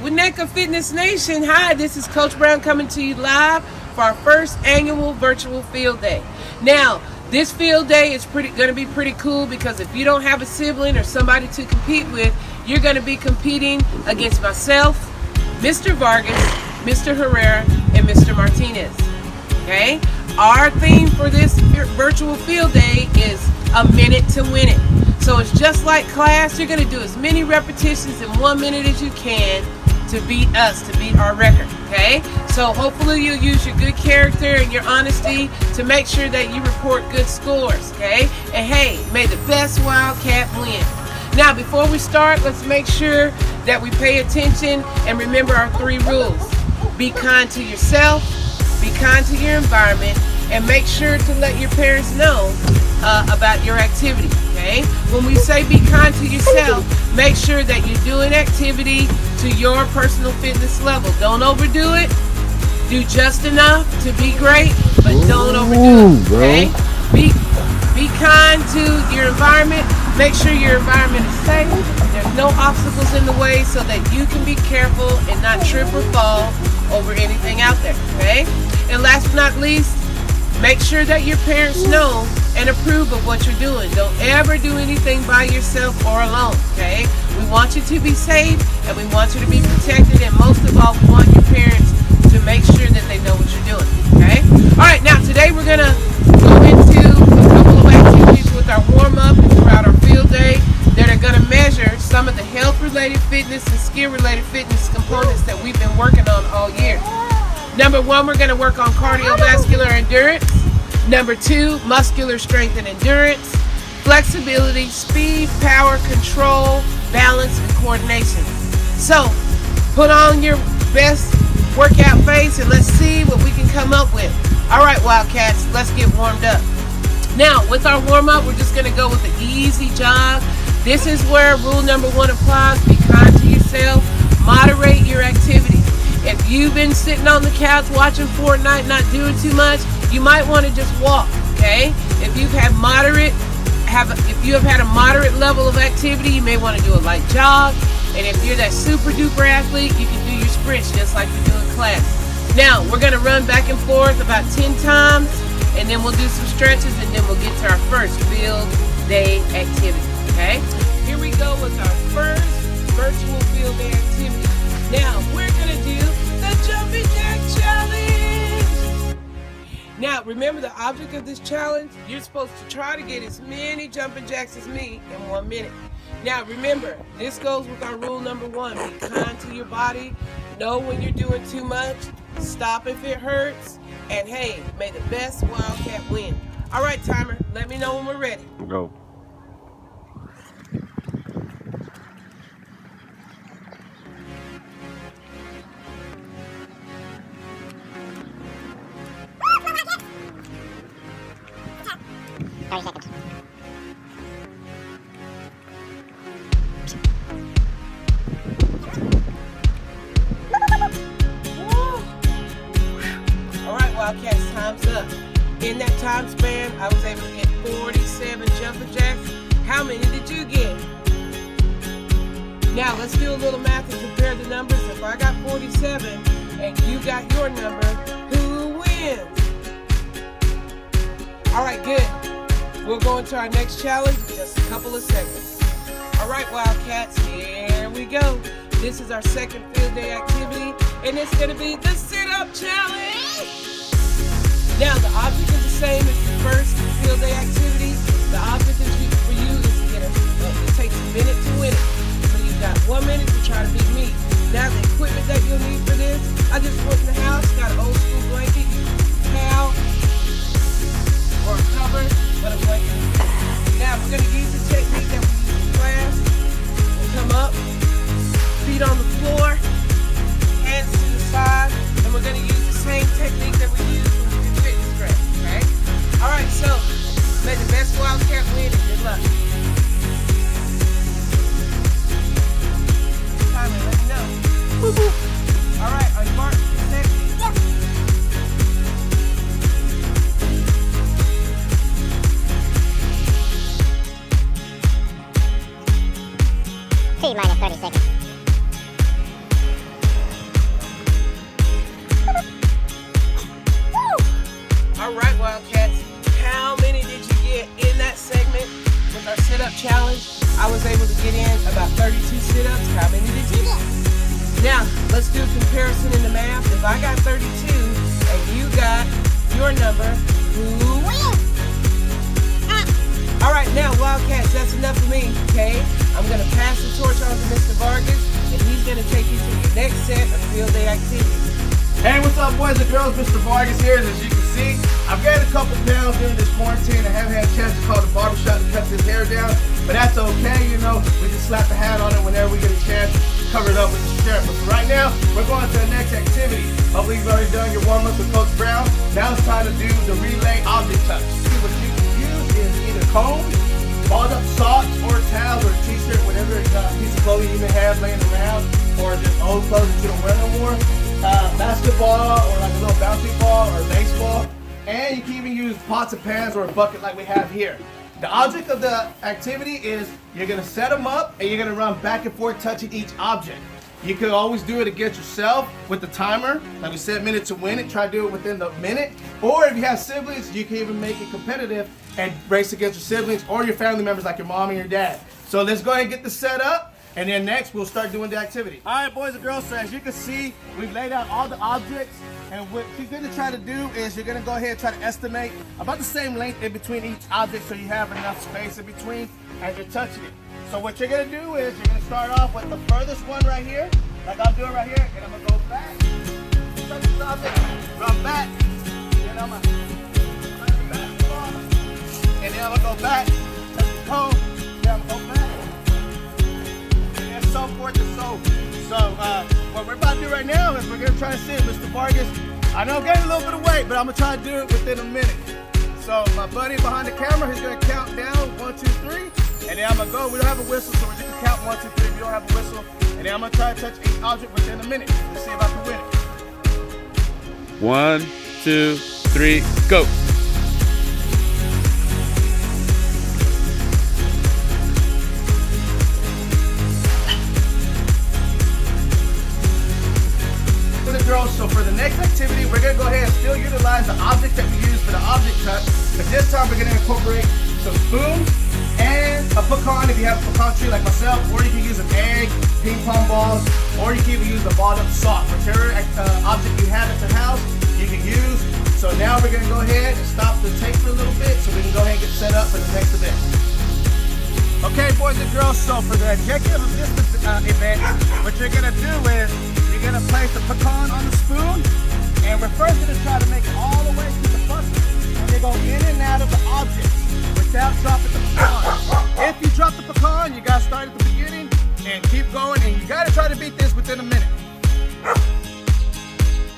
Winnetka Fitness Nation, hi, this is Coach Brown coming to you live for our first annual virtual field day. Now, this field day is going to be pretty cool because if you don't have a sibling or somebody to compete with, you're going to be competing against myself, Mr. Vargas, Mr. Herrera, and Mr. Martinez. Okay? Our theme for this virtual field day is a minute to win it. So it's just like class. You're going to do as many repetitions in 1 minute as you can to beat us, to beat our record, okay? So hopefully you'll use your good character and your honesty to make sure that you report good scores, okay? And hey, may the best Wildcat win. Now, before we start, let's make sure that we pay attention and remember our 3 rules. Be kind to yourself, be kind to your environment, and make sure to let your parents know about your activity, okay? When we say be kind to yourself, make sure that you're doing activity to your personal fitness level. Don't overdo it. Do just enough to be great, but don't overdo it, okay? Be kind to your environment. Make sure your environment is safe. There's no obstacles in the way so that you can be careful and not trip or fall over anything out there, okay? And last but not least, make sure that your parents know and approve of what you're doing. Don't ever do anything by yourself or alone, okay? We want you to be safe and we want you to be protected, and most of all, we want your parents to make sure that they know what you're doing, okay? All right, now today we're going to go into a couple of activities with our warm-up and throughout our field day that are going to measure some of the health-related fitness and skill-related fitness components that we've been working on all year. Number 1, we're going to work on cardiovascular endurance. Number 2, muscular strength and endurance, flexibility, speed, power, control, balance, and coordination. So, put on your best workout face and let's see what we can come up with. All right, Wildcats, let's get warmed up. Now, with our warm-up, we're just going to go with an easy jog. This is where rule number 1 applies. Be kind to yourself. Moderate your activities. If you've been sitting on the couch watching Fortnite, not doing too much, you might want to just walk, okay? If you have had a moderate level of activity, you may want to do a light jog. And if you're that super duper athlete, you can do your sprints just like you do in class. Now, we're going to run back and forth about 10 times, and then we'll do some stretches, and then we'll get to our first field day activity, okay? Here we go with our first virtual field day activity. Now, we're going to do the Jumping Jack Challenge. Now, remember the object of this challenge? You're supposed to try to get as many jumping jacks as me in 1 minute. Now, remember, this goes with our rule number 1. Be kind to your body. Know when you're doing too much. Stop if it hurts. And hey, may the best Wildcat win. All right, timer, let me know when we're ready. Go. Wildcats, time's up. In that time span, I was able to get 47 jumping jacks. How many did you get? Now, let's do a little math and compare the numbers. If I got 47 and you got your number, who wins? All right, good. We'll go into our next challenge in just a couple of seconds. All right, Wildcats, here we go. This is our second field day activity, and it's going to be the sit-up challenge. Now, the object is the same as the first field day activity. The object for you is to get it takes a minute to win it. So you've got 1 minute to try to beat me. Now, the equipment that you'll need for this, I just went in the house, got an old school blanket, you can towel or a cover, but a blanket. Now, we're going to use the technique that we use in class. We'll come up, feet on the floor, hands to the side, and we're going to use the same technique that we use when we do fitness press, okay? All right, so may the best Wildcat win and good luck. Tyler, let me know. All right, are you marked? Set? T minus 30 challenge, I was able to get in about 32 sit-ups. How many did you get? Now, let's do a comparison in the math. If I got 32 and you got your number, who wins? All right, now, Wildcats, that's enough for me, okay? I'm going to pass the torch on to Mr. Vargas, and he's going to take you through your next set of field day activities. Hey, what's up, boys and girls? Mr. Vargas here. As you can see, I've gained a couple pounds during this quarantine. I haven't had a chance to call the barbershop to cut this hair down, but that's okay, you know. We just slap a hat on it whenever we get a chance to cover it up with the shirt. But for right now, we're going to the next activity. Hopefully you've already done your warm-up with Coach Brown. Now it's time to do the relay object touch. See, what you can use is either combs, balled up socks, or towels, or a t-shirt, whatever piece of clothing you may have laying around, or just old clothes that you don't wear no more. Basketball, or like a little bouncy ball, or baseball. And you can even use pots and pans or a bucket like we have here. The object of the activity is you're going to set them up and you're going to run back and forth touching each object. You could always do it against yourself with the timer. Like we said, minute to win it. Try to do it within the minute. Or if you have siblings, you can even make it competitive and race against your siblings or your family members like your mom and your dad. So let's go ahead and get this set up. And then next, we'll start doing the activity. All right, boys and girls, so as you can see, we've laid out all the objects. And what you're gonna try to do is you're gonna go ahead and try to estimate about the same length in between each object so you have enough space in between as you're touching it. So what you're gonna do is you're gonna start off with the furthest one right here, like I'm doing right here, and I'm gonna go back, touch this object, run back, then I'm gonna touch the basketball, and then I'm gonna go back, touch the cone, then I'm gonna go back. So forth and so. What we're about to do right now is we're gonna try to see Mr. Vargas. I know I'm getting a little bit of weight, but I'm gonna try to do it within a minute. So my buddy behind the camera, he's gonna count down 1, 2, 3, and then I'm gonna go. We don't have a whistle, so we're just gonna count 1, 2, 3. If you don't have a whistle, and then I'm gonna try to touch each object within a minute. Let's see if I can win it. 1, 2, 3, go. So for the next activity, we're gonna go ahead and still utilize the object that we use for the object touch, but this time we're gonna incorporate some spoons and a pecan if you have a pecan tree like myself, or you can use an egg, ping pong balls, or you can even use the balled up sock. Whichever object you have at your house, you can use. So now we're gonna go ahead and stop the tape for a little bit so we can go ahead and get set up for the next event. Okay, boys and girls, so for the objective of this event, what you're gonna do is you're gonna place the pecan on the spoon, and we're first gonna try to make it all the way to the bucket, and they go in and out of the object without dropping the pecan. If you drop the pecan, you gotta start at the beginning and keep going, and you gotta try to beat this within a minute.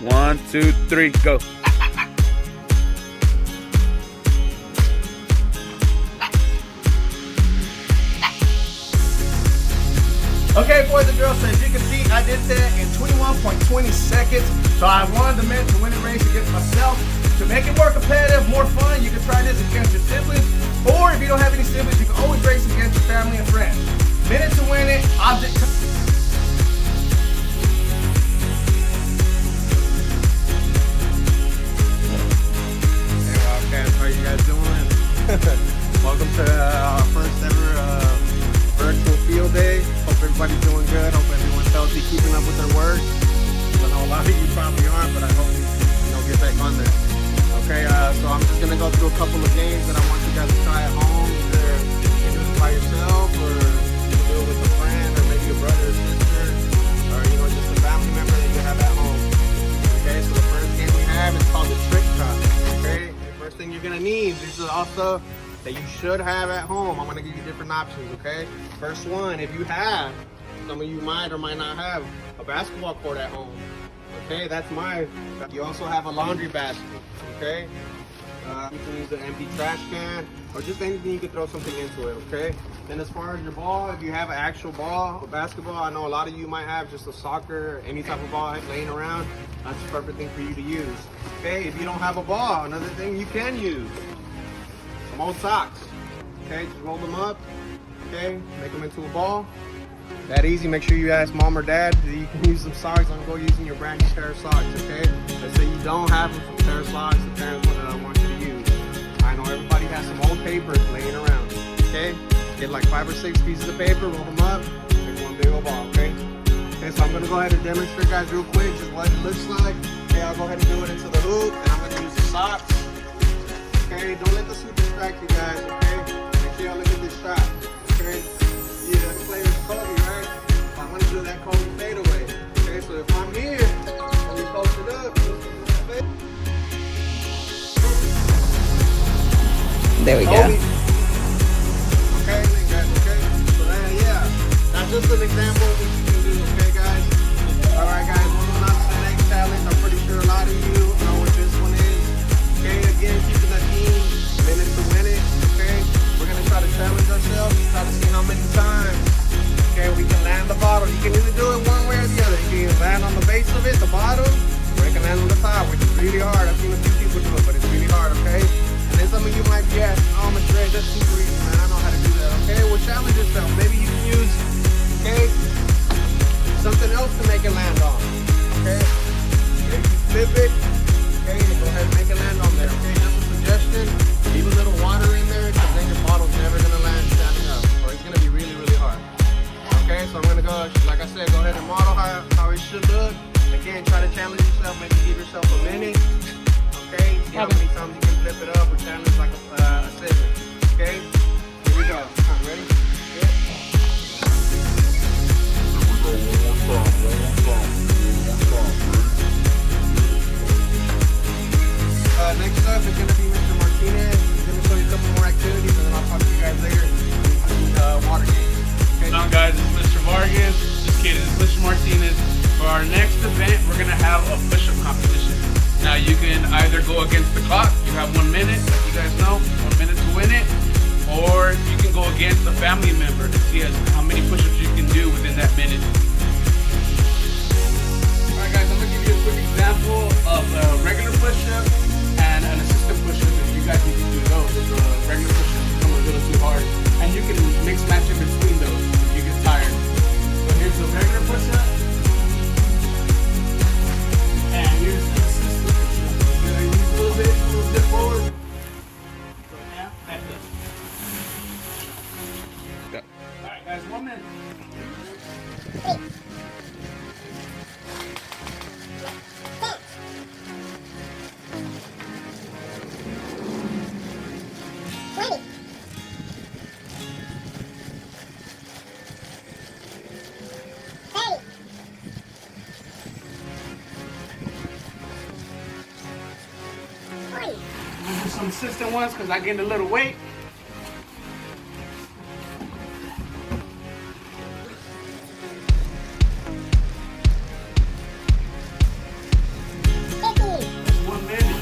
1, 2, 3, go. Okay, boys and girls, so as you can see, I did that in 21.20 seconds. So I wanted the men to win the race against myself. To make it more competitive, more fun, you can try this against your siblings. Or if you don't have any siblings, you can always race against your family and friends. Minute to win it, object to... Hey Wildcats, how you guys doing? Welcome to our first ever virtual field day. Hope everybody's doing good. Hope everyone's healthy, keeping up with their work. I know a lot of you probably aren't, but I hope you get back on there. Okay, so I'm just gonna go through a couple of games that I want you guys to try at home. Either you can do it by yourself, or you can do it with a friend, or maybe a brother or sister, or just a family member that you have at home. Okay, so the first game we have is called the trick shot. Okay, the first thing you're gonna need. This is also that you should have at home. I'm gonna give you different options, okay? First one, if you have, some of you might or might not have a basketball court at home. Okay, that's my. You also have a laundry basket, okay? You can use an empty trash can, or just anything you can throw something into it, okay? And as far as your ball, if you have an actual ball, a basketball, I know a lot of you might have just a soccer, any type of ball laying around, that's the perfect thing for you to use. Okay, if you don't have a ball, another thing you can use, some old socks, okay? Just roll them up, okay? Make them into a ball. That easy. Make sure you ask mom or dad that you can use some socks. Don't go using your brand new pair of socks, okay? Let's say you don't have a pair of socks, the parents want you to use. I know everybody has some old papers laying around, okay? Get like 5 or 6 pieces of paper, roll them up, make one big old ball, okay? Okay, so I'm gonna go ahead and demonstrate, guys, real quick, just what it looks like. Okay, I'll go ahead and do it into the hoop, and I'm gonna use the socks. Okay, don't let the suit distract you guys, okay? Make sure y'all look at this shot, okay? Yeah, the player's Kobe, right? I'm gonna do that Kobe fadeaway. Okay, so if I'm here, and we post it up, There we go. Kobe. Okay, guys, okay? So then, yeah, that's just an example of what you can do, okay, guys? Alright, guys, moving on to the next challenge. I'm pretty sure a lot of you know what this one is. Okay, again, keeping the team minutes to win it, okay? We're gonna try to challenge ourselves, try to see how many times, okay, we can land the bottle. You can either do it one way or the other. You can either land on the base of it, the bottom, or you can land on the top, which is really hard. I've seen a few people do it, but it's really hard, okay? And then some of you might be asking, oh, Mr. Ray, that's super easy, man. I know how to do that, okay? Well, challenge yourself. Maybe you can use, okay, something else to make it land on, okay? Maybe you flip it, okay, and go ahead and make it land on there, okay? Just a suggestion, leave a little water in there, because then your bottle's never going to land standing up, or it's going to be really, really hard. Okay, so I'm going to go, like I said, go ahead and model how it should look. Again, try to challenge yourself, maybe give yourself a minute. Okay, see how many times you can flip it up or challenge like a scissor. Okay, here we go. Ready? Yeah. Next up is going to be Mr. Martinez. He's going to show you a couple more activities, and then I'll talk to you guys later in water games. Okay? What's up, guys? It's Mr. Vargas. Just kidding. It's Mr. Martinez. For our next event, we're gonna have a push-up competition. Now you can either go against the clock. You have 1 minute, like you guys know, 1 minute to win it, or you can go against a family member to see how many push-ups you can do within that minute. All right, guys. I'm gonna give you a quick example of a regular push-up and an assistant push-up. If you guys need to do those, the regular push-ups become a little too hard, and you can mix match in between those if you get tired. So here's the regular push-up. And here's the assistant push-up. You're gonna use a little bit forward. Go down, back up. Go. Alright guys, 1 minute. Do some assistant ones because I gained a little weight. That's 1 minute.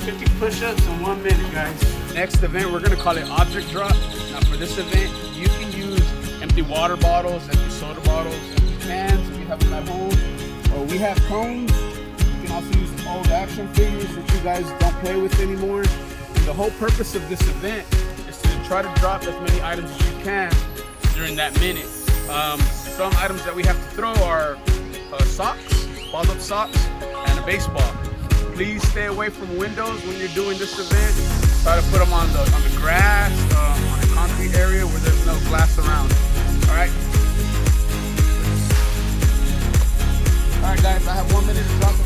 50 push-ups in 1 minute, guys. Next event, we're gonna call it object drop. Now for this event, you can use empty water bottles, empty soda bottles, empty cans if you have them at home. Or we have cones. You can also use old action figures that you guys don't play with anymore. And the whole purpose of this event is to try to drop as many items as you can during that minute. Some items that we have to throw are socks, balled up socks, and a baseball. Please stay away from windows when you're doing this event. Try to put them on the grass, on a concrete area where there's no glass around. All right. All right, guys. I have 1 minute to drop the